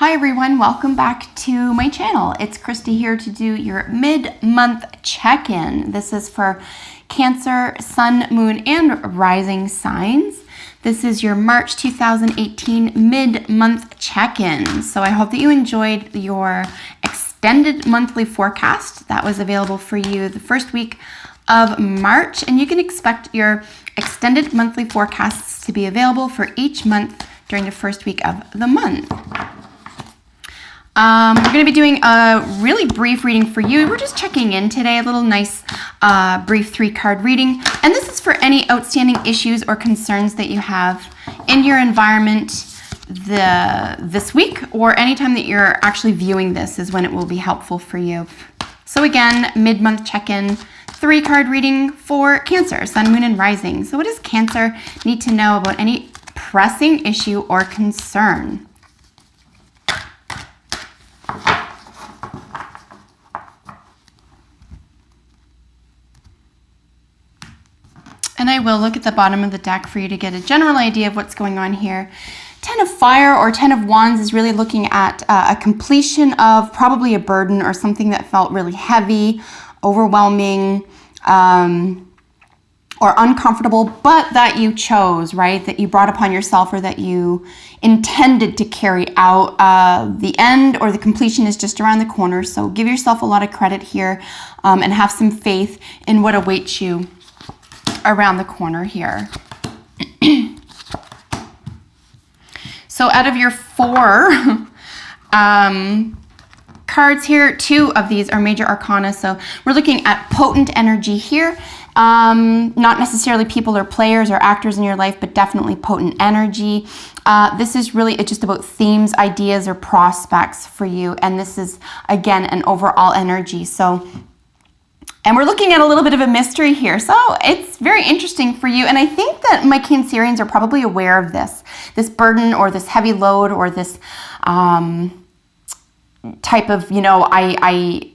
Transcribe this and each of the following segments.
Hi everyone, welcome back to my channel. It's Krista here to do your mid-month check-in. This is for Cancer, Sun, Moon, and Rising signs. This is your March 2018 mid-month check-in. So I hope that you enjoyed your extended monthly forecast that was available for you the first week of March, and you can expect your extended monthly forecasts to be available for each month during the first week of the month. We're going to be doing a really brief reading for you. We're just checking in today, a little nice brief 3-card reading. And this is for any outstanding issues or concerns that you have in your environment this week, or anytime that you're actually viewing this is when it will be helpful for you. So again, mid-month check-in, 3-card reading for Cancer, Sun, Moon, and Rising. So what does Cancer need to know about any pressing issue or concern? And I will look at the bottom of the deck for you to get a general idea of what's going on here. 10 of Fire or 10 of Wands is really looking at a completion of probably a burden or something that felt really heavy, overwhelming, or uncomfortable, but that you chose, right? That you brought upon yourself, or that you intended to carry out. The end or the completion is just around the corner. So give yourself a lot of credit here and have some faith in what awaits you around the corner here. So out of your 4 cards here, 2 of these are major arcana. So we're looking at potent energy here. Not necessarily people or players or actors in your life, but definitely potent energy. This is really just about themes, ideas, or prospects for you. And this is, again, an overall energy. And we're looking at a little bit of a mystery here. So it's very interesting for you. And I think that my Cancerians are probably aware of this burden or this heavy load or this type of,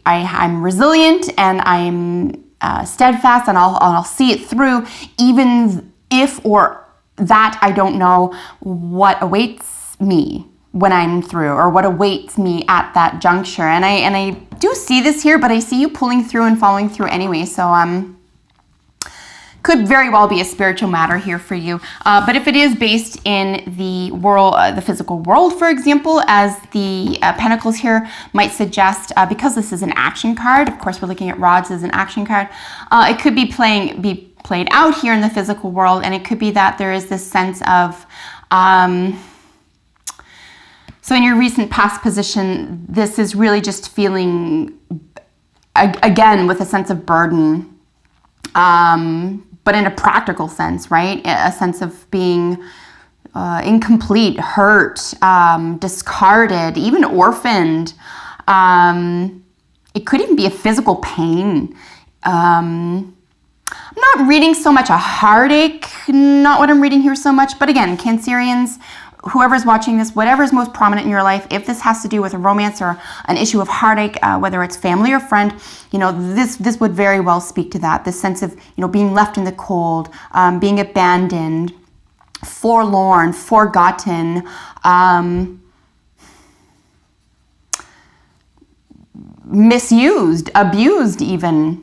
I'm resilient and I'm steadfast, and I'll see it through, even if or that I don't know what awaits me when I'm through, or what awaits me at that juncture. And I do see this here, but I see you pulling through and following through anyway. So could very well be a spiritual matter here for you. But if it is based in the world, the physical world, for example, as the Pentacles here might suggest, because this is an action card, of course we're looking at Rods as an action card, it could be played out here in the physical world, and it could be that there is this sense of, so in your recent past position, this is really just feeling, again, with a sense of burden, but in a practical sense, right? A sense of being incomplete, hurt, discarded, even orphaned. It could even be a physical pain. I'm not reading so much a heartache, not what I'm reading here so much, but again, Cancerians, whoever's watching this, whatever's most prominent in your life, if this has to do with a romance or an issue of heartache, whether it's family or friend, this would very well speak to that. This sense of, being left in the cold, being abandoned, forlorn, forgotten, misused, abused even.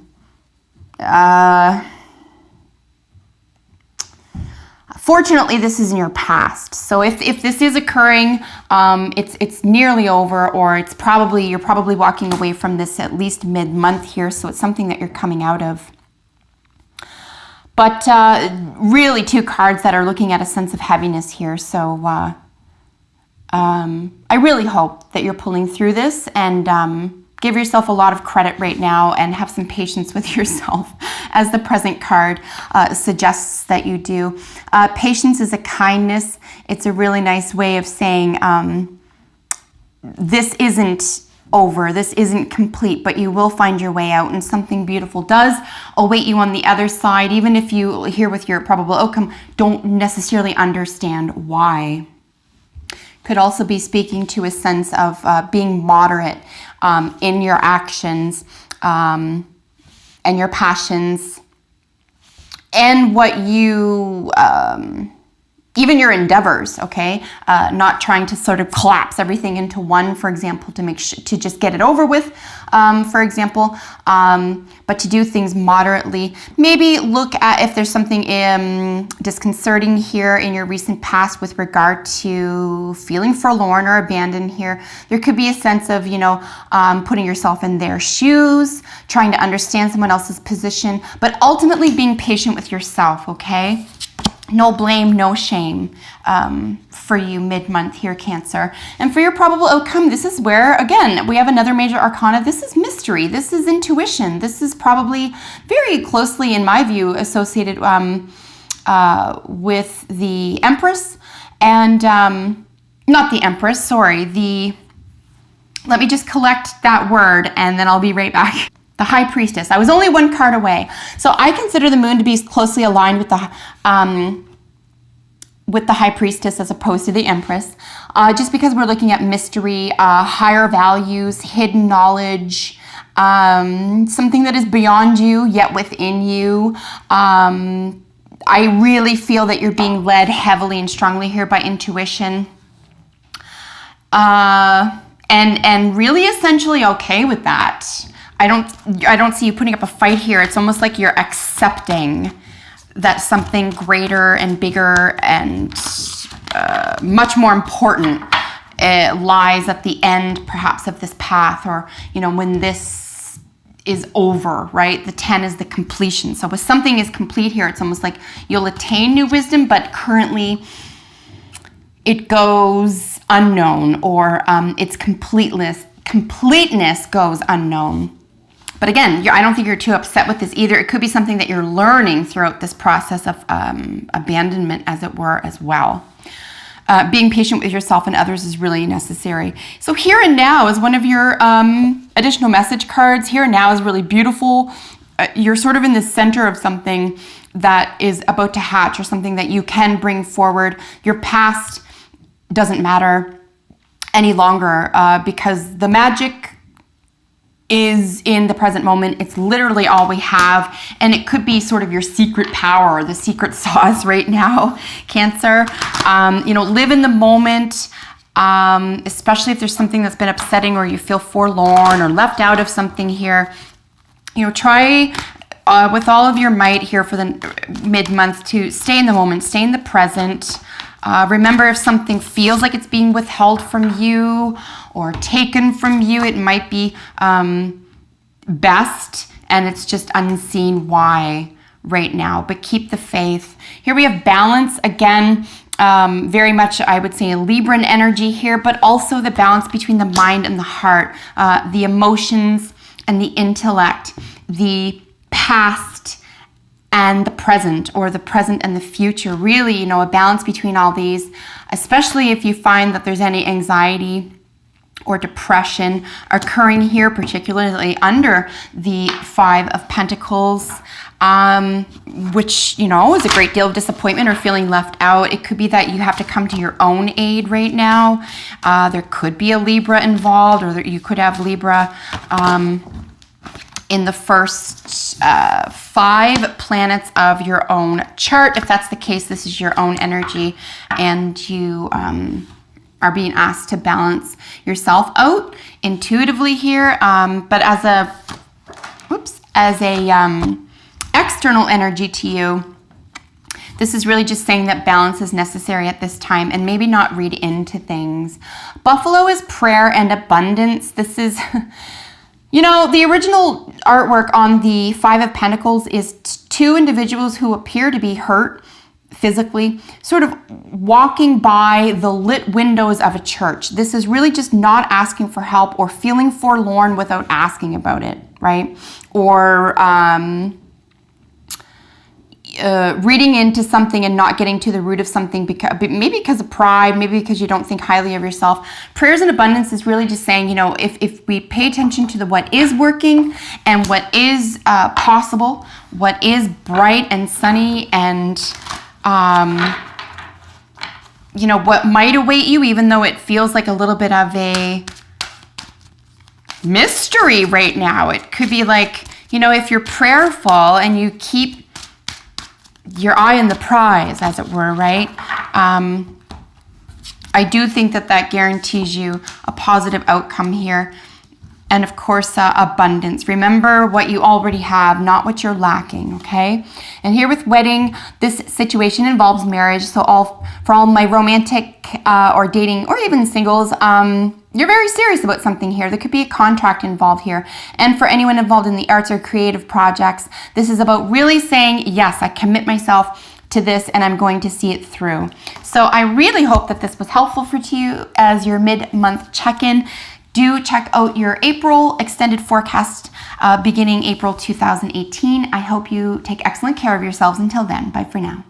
Fortunately, this is in your past. So if this is occurring, it's nearly over, or you're probably walking away from this at least mid-month here. So it's something that you're coming out of. But really 2 cards that are looking at a sense of heaviness here. So I really hope that you're pulling through this, and give yourself a lot of credit right now, and have some patience with yourself, as the present card suggests that you do. Patience is a kindness. It's a really nice way of saying this isn't over, this isn't complete, but you will find your way out, and something beautiful does await you on the other side, even if you, here with your probable outcome, don't necessarily understand why. Could also be speaking to a sense of being moderate in your actions and your passions, and what you even your endeavors, okay? Not trying to sort of collapse everything into one, for example, to just get it over with, for example, but to do things moderately. Maybe look at if there's something disconcerting here in your recent past with regard to feeling forlorn or abandoned here. There could be a sense of, putting yourself in their shoes, trying to understand someone else's position, but ultimately being patient with yourself, okay? No blame, no shame for you mid-month here, Cancer. And for your probable outcome, this is where, again, we have another major arcana. This is mystery. This is intuition. This is probably very closely, in my view, associated with the Empress and, not the Empress, sorry, let me just collect that word and then I'll be right back. The High Priestess. I was only one card away. So I consider the moon to be closely aligned with the High Priestess as opposed to the Empress. Just because we're looking at mystery, higher values, hidden knowledge, something that is beyond you yet within you. I really feel that you're being led heavily and strongly here by intuition. And really essentially okay with that. I don't see you putting up a fight here. It's almost like you're accepting that something greater and bigger and much more important lies at the end, perhaps, of this path, or when this is over, right? The 10 is the completion. So if something is complete here, it's almost like you'll attain new wisdom, but currently it goes unknown, or its completeness goes unknown. But again, I don't think you're too upset with this either. It could be something that you're learning throughout this process of abandonment, as it were, as well. Being patient with yourself and others is really necessary. So here and now is one of your additional message cards. Here and now is really beautiful. You're sort of in the center of something that is about to hatch, or something that you can bring forward. Your past doesn't matter any longer because the magic is in the present moment. It's literally all we have, and it could be sort of your secret power, the secret sauce right now, Cancer. Live in the moment, especially if there's something that's been upsetting or you feel forlorn or left out of something here. Try with all of your might here for the mid-month to stay in the moment, stay in the present. Remember, if something feels like it's being withheld from you or taken from you, it might be best, and it's just unseen why right now. But keep the faith. Here we have balance again. Very much, I would say, a Libran energy here, but also the balance between the mind and the heart, the emotions and the intellect, the past and the present, or the present and the future. Really, a balance between all these, especially if you find that there's any anxiety or depression occurring here, particularly under the 5 of Pentacles, which, is a great deal of disappointment or feeling left out. It could be that you have to come to your own aid right now. There could be a Libra involved, or you could have Libra in the first 5 planets of your own chart. If that's the case, this is your own energy, and you are being asked to balance yourself out intuitively here. But as a external energy to you, this is really just saying that balance is necessary at this time, and maybe not read into things. Buffalo is prayer and abundance. This is the original artwork on the 5 of Pentacles is 2 individuals who appear to be hurt physically, sort of walking by the lit windows of a church. This is really just not asking for help or feeling forlorn without asking about it, right? Or reading into something and not getting to the root of something, maybe because of pride, maybe because you don't think highly of yourself. Prayers and abundance is really just saying, if we pay attention to what is working and what is possible, what is bright and sunny, and what might await you, even though it feels like a little bit of a mystery right now. It could be like, if you're prayerful and you keep your eye on the prize, as it were, right? I do think that guarantees you a positive outcome here. And of course, abundance. Remember what you already have, not what you're lacking, okay? And here with wedding, this situation involves marriage. So for all my romantic or dating or even singles, you're very serious about something here. There could be a contract involved here. And for anyone involved in the arts or creative projects, this is about really saying, yes, I commit myself to this and I'm going to see it through. So I really hope that this was helpful for you as your mid-month check-in. Do check out your April extended forecast beginning April 2018. I hope you take excellent care of yourselves. Until then, bye for now.